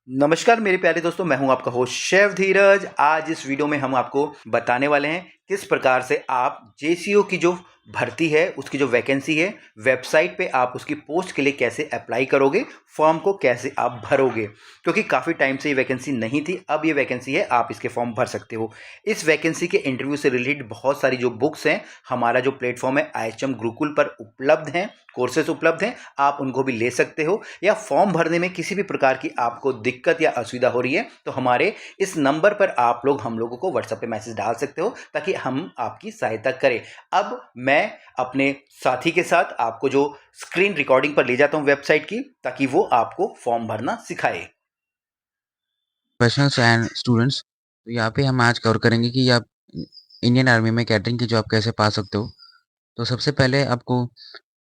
नमस्कार मेरे प्यारे दोस्तों, मैं हूं आपका होस्ट शेफ धीरज। आज इस वीडियो में हम आपको बताने वाले हैं किस प्रकार से आप जेसीओ की जो भर्ती है, उसकी जो वैकेंसी है, वेबसाइट पे आप उसकी पोस्ट के लिए कैसे अप्लाई करोगे, फॉर्म को कैसे आप भरोगे। क्योंकि काफ़ी टाइम से ये वैकेंसी नहीं थी, अब ये वैकेंसी है, आप इसके फॉर्म भर सकते हो। इस वैकेंसी के इंटरव्यू से रिलेटेड बहुत सारी जो बुक्स हैं, हमारा जो प्लेटफॉर्म है आईएचएम गुरुकुल पर उपलब्ध हैं, कोर्सेज उपलब्ध हैं, आप उनको भी ले सकते हो। या फॉर्म भरने में किसी भी प्रकार की आपको दिक्कत या असुविधा हो रही है तो हमारे इस नंबर पर आप लोग हम लोगों को व्हाट्सएप पे मैसेज डाल सकते हो ताकि हम आपकी सहायता करें। अब मैं अपने साथी के साथ आपको जो स्क्रीन रिकॉर्डिंग पर ले जाता हूं वेबसाइट की, ताकि वो आपको फॉर्म भरना सिखाए। Professionals and students. तो यहाँ पे हम आज कवर करेंगे कि आप इंडियन आर्मी में कैटरिंग की जॉब कैसे पा सकते हो। तो सबसे पहले आपको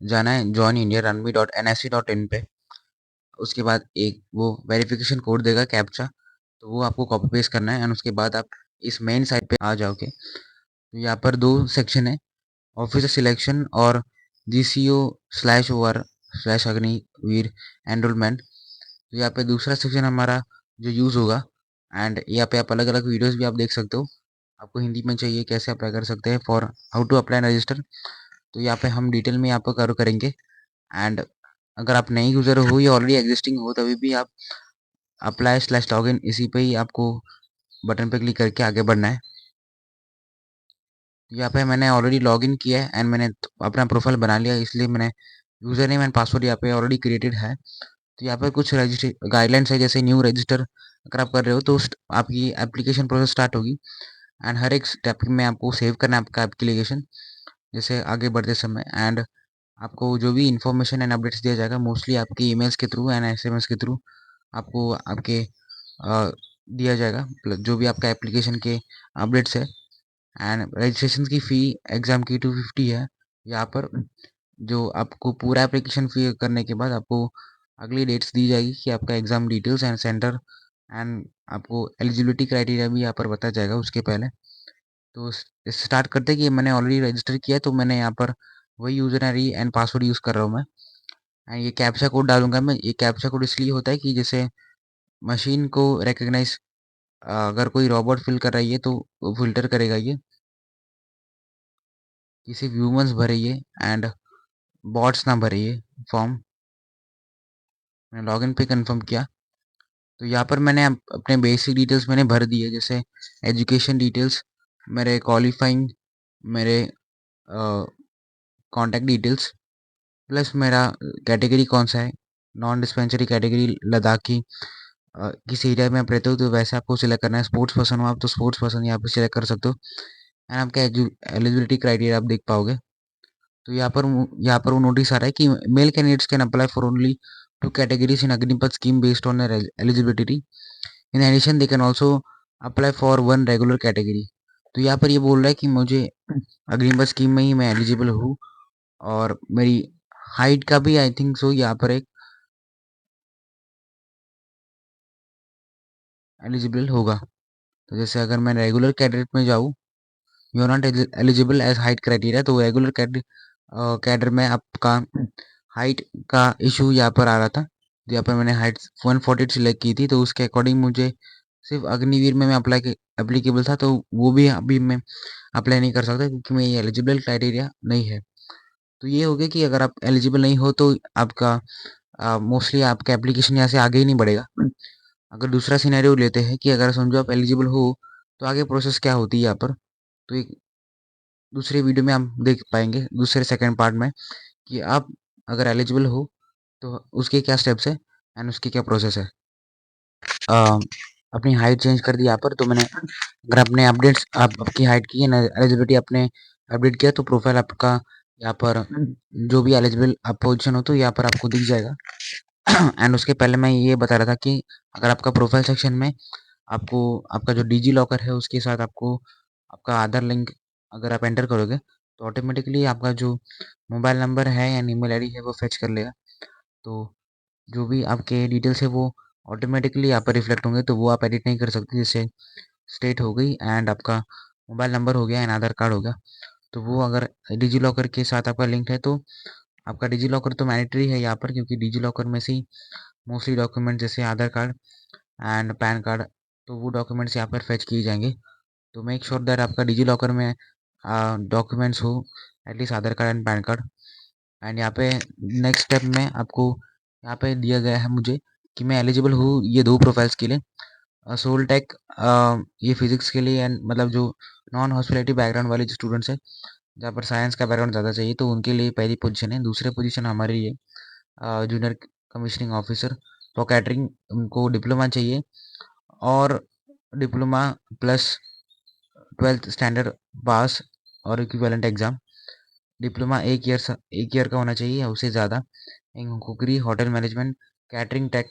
जाना है join Indian army dot N S C dot in पे। उसके बाद एक वो वेरिफिकेशन कोड देगा कैप्चा, तो वो आपको कॉपी पेस्ट करना है एंड उसके बाद आप इस मेन साइट पे आ जाओगे। तो यहाँ पर दो सेक्शन है, ऑफिसर सिलेक्शन और J C O slash O R slash Agniveer enrolment. तो यहाँ पे दूसरा सेक्शन हमारा जो यूज़ होगा एंड यहाँ पे आप अलग अलग वीडियोस भी आप देख सकते हो। आपको हिंदी में चाहिए कैसे अप्लाई कर सकते हैं for how to apply and register, तो यहाँ पे हम डिटेल में यहाँ पर कवर करेंगे। एंड अगर आप नए यूज़र हो या ऑलरेडी एग्जिस्टिंग हो तभी भी आप अप्लाई स्लैश लॉगिन इसी पे ही आपको बटन पे क्लिक करके आगे बढ़ना है। यहाँ पे मैंने ऑलरेडी लॉगिन किया है एंड मैंने अपना प्रोफाइल बना लिया, इसलिए मैंने यूज़र नेम एंड पासवर्ड यहाँ पे ऑलरेडी क्रिएटेड है। तो यहाँ पर कुछ रजिस्टर गाइडलाइंस है, जैसे न्यू रजिस्टर अगर आप कर रहे हो तो आपकी एप्लीकेशन प्रोसेस स्टार्ट होगी एंड हर एक स्टेप में आपको सेव करना है आपका एप्लीकेशन जैसे आगे बढ़ते समय। एंड आपको जो भी इंफॉर्मेशन एंड अपडेट्स दिया जाएगा मोस्टली आपके ईमेल्स के थ्रू एंड एसएमएस के थ्रू आपको आपके दिया जाएगा, जो भी आपका एप्लीकेशन के अपडेट्स है। एंड रजिस्ट्रेशन की फ़ी एग्ज़ाम की 250 है। यहाँ पर जो आपको पूरा एप्लीकेशन फ़ी करने के बाद आपको अगली डेट्स दी जाएगी कि आपका exam details and centre and आपको एलिजिबिलिटी क्राइटेरिया भी यहाँ पर बताया जाएगा उसके पहले। तो स्टार्ट करते हैं कि मैंने ऑलरेडी रजिस्टर किया है, तो मैंने यहाँ पर वही user I D and password use कर रहा हूँ मैं। एंड ये कैप्चा कोड डालूंगा मैं। ये कैप्चा कोड इसलिए होता है कि जैसे मशीन को रिकग्नाइज, अगर कोई रोबोट फिल कर रही है तो वो फिल्टर करेगा ये कि सिर्फ ह्यूमंस भरे ये एंड बॉट्स ना भरे ये फॉर्म। मैंने लॉगिन पे कंफर्म किया, तो यहाँ पर मैंने अपने बेसिक डिटेल्स मैंने भर दिए, जैसे एजुकेशन डिटेल्स, मेरे क्वालिफाइंग, मेरे कॉन्टैक्ट डिटेल्स, प्लस मेरा कैटेगरी कौन सा है, नॉन डिस्पेंसरी कैटेगरी लद्दाखी। किस एरिया में आप रहते हो तो वैसे आपको सिलेक्ट करना है। स्पोर्ट्स पर्सन हो आप तो स्पोर्ट्स पर्सन यहाँ पे सिलेक्ट कर सकते हो एंड आपका एलिजिबिलिटी क्राइटेरिया आप देख पाओगे। तो यहाँ पर वो नोटिस आ रहा है कि male candidates can apply for only two categories in Agnipath scheme based on eligibility. In addition they can also apply for one regular category. तो यहाँ पर ये बोल रहा है कि मुझे अग्निपथ स्कीम में ही मैं एलिजिबल हूँ और मेरी हाइट का भी आई थिंक सो यहाँ पर एक एलिजिबल होगा। तो जैसे अगर मैं रेगुलर कैडेट में जाऊँ, you are not eligible age height criteria, तो रेगुलर कैडर में आपका हाइट का इशू यहाँ पर आ रहा था। तो यहाँ पर मैंने हाइट 140 सिलेक्ट की थी, तो उसके अकॉर्डिंग मुझे सिर्फ अग्निवीर में मैं अप्लाई एप्लीकेबल था, तो वो भी अभी मैं अप्लाई नहीं कर सकता क्योंकि मैं ये एलिजिबल क्राइटेरिया नहीं है। तो ये हो गया कि अगर आप एलिजिबल नहीं हो तो आपका मोस्टली आपका एप्लीकेशन यहाँ से आगे ही नहीं बढ़ेगा। अगर दूसरा सिनेरियो लेते हैं कि अगर समझो आप एलिजिबल हो तो आगे प्रोसेस क्या होती है यहाँ पर, तो एक दूसरे वीडियो में हम देख पाएंगे दूसरे सेकंड पार्ट में कि आप अगर एलिजिबल हो तो उसके क्या स्टेप्स है एंड उसकी क्या प्रोसेस है। अ, अपनी हाइट चेंज कर दी यहाँ पर, तो मैंने अगर अपने अपडेट्स आपकी हाइट की है एलिजिबिलिटी आपने अपडेट किया तो प्रोफाइल आपका यहाँ पर जो भी एलिजिबल आप पोजिशन हो तो यहाँ पर आपको दिख जाएगा। एंड उसके पहले मैं ये बता रहा था कि अगर आपका प्रोफाइल सेक्शन में आपको आपका जो डिजी लॉकर है उसके साथ आपको आपका आधार लिंक अगर आप एंटर करोगे तो ऑटोमेटिकली आपका जो मोबाइल नंबर है या ईमेल आईडी है वो फेच कर लेगा। तो जो भी आपके डिटेल्स है वो ऑटोमेटिकली यहाँ पर रिफ्लेक्ट होंगे, तो वो आप एडिट नहीं कर सकते। जैसे स्टेट हो गई एंड आपका मोबाइल नंबर हो गया एंड आधार कार्ड हो गया, तो वो अगर डिजी लॉकर के साथ आपका लिंक है तो आपका डिजी लॉकर तो मैंडेटरी है यहाँ पर, क्योंकि डिजी लॉकर में से ही मोस्टली डॉक्यूमेंट जैसे आधार कार्ड एंड पैन कार्ड, तो वो डॉक्यूमेंट्स यहाँ पर फेच किए जाएंगे। तो मेक श्योर दैट आपका डिजी लॉकर में डॉक्यूमेंट्स हो, at least Aadhaar card and pan card. And यहाँ पे नेक्स्ट स्टेप में आपको यहाँ पे दिया गया है मुझे कि मैं एलिजिबल हूँ ये 2 प्रोफाइल्स के लिए। सोल टेक, ये फिजिक्स के लिए, एंड मतलब जो नॉन हॉस्पिटलिटी बैकग्राउंड वाले जो स्टूडेंट्स हैं, जहाँ पर साइंस का बैकग्राउंड ज़्यादा चाहिए, तो उनके लिए पहली पोजीशन है। दूसरी पोजीशन हमारी ये junior commissioning officer for catering, उनको डिप्लोमा चाहिए, और डिप्लोमा प्लस 12th स्टैंडर्ड पास और इक्विवेलेंट एग्जाम। डिप्लोमा 1 ईयर का होना चाहिए या उससे ज़्यादा इन कुकरी, होटल मैनेजमेंट, कैटरिंग टेक,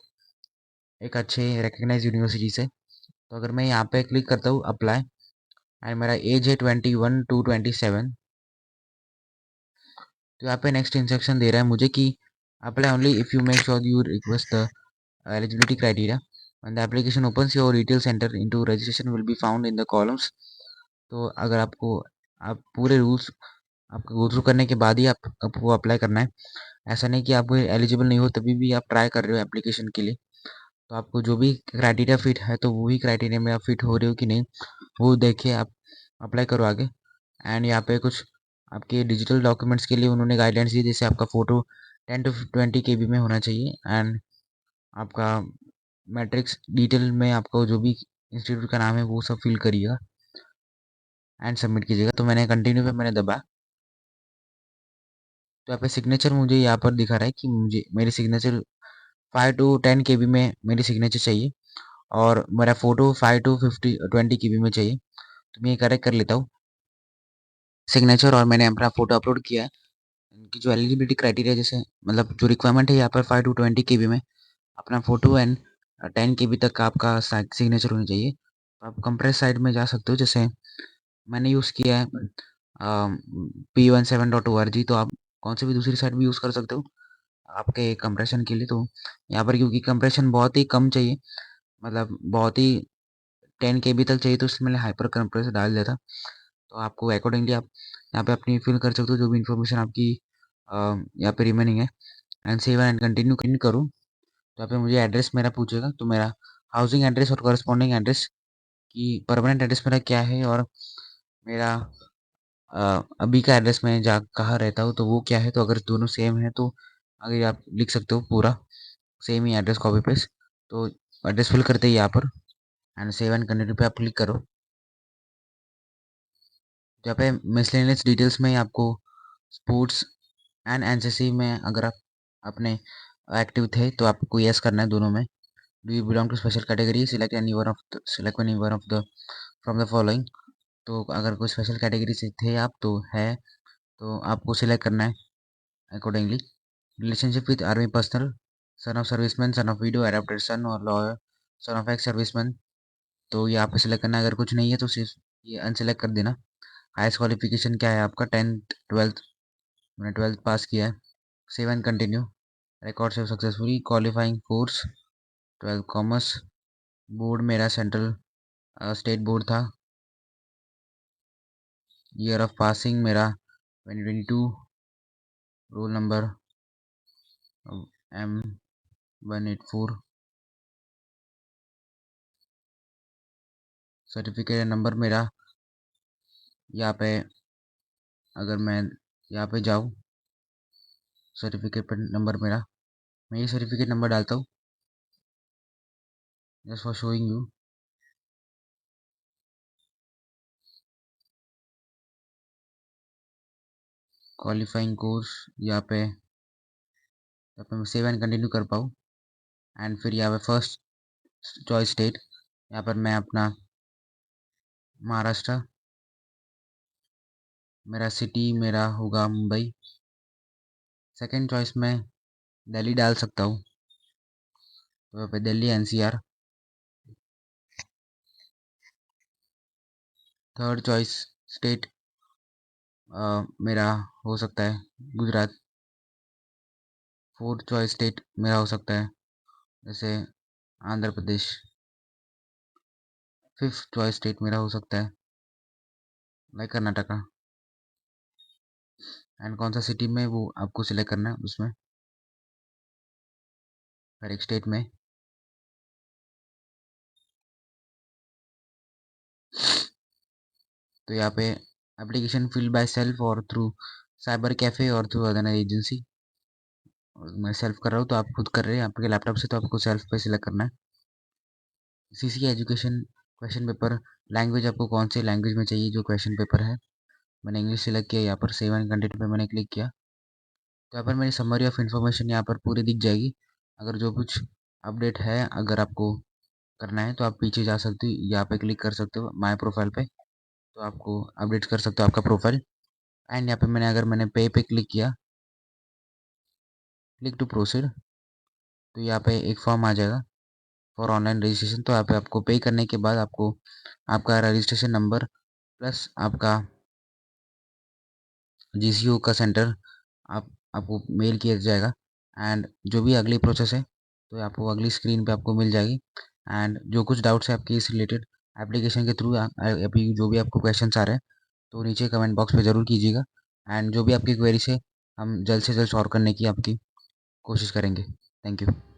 एक अच्छे रिकग्नाइज यूनिवर्सिटी से। तो अगर मैं यहाँ पे क्लिक करता हूँ अप्लाई, एंड मेरा एज है 21 to 27, तो यहाँ पे नेक्स्ट इंस्ट्रक्शन दे रहा है मुझे कि apply only if you make sure you request the eligibility criteria when the application opens your retail center into registration will be found in the columns। तो अगर आप पूरे रूल्स आपको गो थ्रू करने के बाद ही आपको अप्लाई करना है। ऐसा नहीं कि आप एलिजिबल नहीं हो तभी भी आप ट्राई कर रहे हो एप्लीकेशन के लिए। तो आपको जो भी क्राइटेरिया फिट है तो वही क्राइटेरिया में आप फिट हो रहे हो कि नहीं, वो देखिए आप अप्लाई करो आगे। एंड यहाँ पे कुछ आपके डिजिटल डॉक्यूमेंट्स के लिए उन्होंने गाइडलाइंस दी, जैसे आपका फ़ोटो 10 to 20 KB में होना चाहिए, एंड आपका मैट्रिक्स डिटेल में आपको जो भी इंस्टीट्यूट का नाम है वो सब फिल करिएगा एंड सबमिट कीजिएगा। तो मैंने कंटिन्यू पे मैंने दबा, तो यहाँ पे सिग्नेचर मुझे यहाँ पर दिखा रहा है कि मुझे मेरी सिग्नेचर 5 to 10 KB में मेरी सिग्नेचर चाहिए, और मेरा फ़ोटो 5 to 20 KB में चाहिए। तो मैं ये करेक्ट कर लेता हूँ सिग्नेचर, और मैंने अपना फ़ोटो अपलोड किया है। इनकी जो एलिजिबिलिटी क्राइटेरिया, जैसे मतलब जो रिक्वायरमेंट है यहाँ पर 5 to 20 KB में अपना फ़ोटो, एंड 10 KB तक का आपका सिग्नेचर होनी चाहिए। तो आप कंप्रेस साइट में जा सकते हो, जैसे मैंने यूज़ किया है P17.org, तो आप कौन सी भी दूसरी साइट भी यूज़ कर सकते हो आपके कंप्रेशन के लिए। तो यहाँ पर क्योंकि कंप्रेशन बहुत ही कम चाहिए, मतलब बहुत ही 10 KB तक चाहिए, तो इसलिए मैंने हाइपर कंप्रेसर डाल दिया था। तो आपको अकॉर्डिंगली आप यहाँ पे अपनी फिल कर सकते हो जो भी इन्फॉर्मेशन आपकी यहाँ पे रिमेनिंग है, एंड सेव एंड कंटिन्यू करूँ। तो यहाँ पे मुझे एड्रेस मेरा पूछेगा, तो मेरा हाउसिंग एड्रेस और कॉरस्पॉन्डिंग एड्रेस की परमानेंट एड्रेस मेरा क्या है, और मेरा अभी का एड्रेस मैं जहाँ कहाँ रहता हूँ तो वो क्या है। तो अगर दोनों सेम है तो आगे आप लिख सकते हो पूरा सेम ही एड्रेस कॉपी पेस्ट। तो एड्रेस फिल करते ही यहाँ पर एंड सेव एंड कंटिन्यू पे आप क्लिक करो। जहाँ पे मिसलेनियस डिटेल्स में आपको स्पोर्ट्स एंड एनसीसी में अगर आप अपने एक्टिव थे तो आपको यस करना है दोनों में। Do you belong to special category, select any one of the from the following. तो अगर कोई स्पेशल कैटेगरी से थे आप तो है, तो आपको सिलेक्ट करना है accordingly. Relationship with army personnel, son of serviceman, son of widow, adopted son और lawyer, son of ex serviceman, तो ये आपको सिलेक्ट करना है। अगर कुछ नहीं है तो सिर्फ ये अनसेलेक्ट कर देना। हाईएस्ट क्वालिफिकेशन क्या है आपका, 10th 12th, मैंने 12th पास किया है। Save and continue, record save successfully. Qualifying course 12th commerce, board मेरा सेंट्रल स्टेट बोर्ड था। ईयर ऑफ पासिंग मेरा 2022, roll number M184, certificate number मेरा यहाँ पे, अगर मैं यहाँ पे जाऊँ सर्टिफिकेट पर नंबर मेरा, मैं ये सर्टिफिकेट नंबर डालता हूँ just for showing you. Qualifying course यहाँ पे मैं सेव एंड कंटिन्यू कर पाऊँ, एंड फिर यहाँ पे फर्स्ट चॉइस स्टेट, यहाँ पर मैं अपना महाराष्ट्र, मेरा सिटी मेरा होगा मुंबई। सेकंड चॉइस में दिल्ली डाल सकता हूँ, तो यहाँ पे Delhi NCR। Third choice state मेरा हो सकता है गुजरात। फोर्थ चॉइस स्टेट मेरा हो सकता है जैसे Andhra Pradesh. Fifth choice state मेरा हो सकता है लाइक कर्नाटका। एंड कौन सा सिटी में वो आपको सिलेक्ट करना है उसमें, हर एक स्टेट में। तो यहाँ पे एप्लीकेशन फिल बाय सेल्फ और थ्रू साइबर कैफ़े और थ्रू अदर एजेंसी। मैं सेल्फ कर रहा हूँ तो आप खुद कर रहे हैं आपके लैपटॉप से, तो आपको सेल्फ पे सिलेक्ट करना है। CC education question paper language, आपको कौन से लैंग्वेज में चाहिए जो क्वेश्चन पेपर है। मैंने इंग्लिश सिलेक्ट किया, यहाँ पर सेव एंड कंटिन्यू पे मैंने क्लिक किया। तो यहाँ पर मेरी समरी ऑफ इन्फॉर्मेशन यहाँ पर पूरी दिख जाएगी। अगर जो कुछ अपडेट है अगर आपको करना है तो आप पीछे जा सकते हो, यहाँ पे क्लिक कर सकते हो माय प्रोफाइल पे, तो आपको अपडेट कर सकते हो आपका प्रोफाइल। एंड यहाँ पे मैंने पे पे क्लिक किया, क्लिक टू प्रोसीड, तो यहाँ पे एक फॉर्म आ जाएगा फॉर ऑनलाइन रजिस्ट्रेशन। तो यहाँ पे आपको पे करने के बाद आपको आपका रजिस्ट्रेशन नंबर प्लस आपका जीसीओ का सेंटर आपको मेल किया जाएगा। एंड जो भी अगली प्रोसेस है तो आपको अगली स्क्रीन पे आपको मिल जाएगी। एंड जो कुछ डाउट्स है आपके इस रिलेटेड एप्लीकेशन के थ्रू अभी जो भी आपको क्वेश्चंस आ रहे हैं तो नीचे कमेंट बॉक्स में ज़रूर कीजिएगा। एंड जो भी आपकी क्वेरीज है हम जल्द से जल्द सॉल्व करने की आपकी कोशिश करेंगे। Thank you.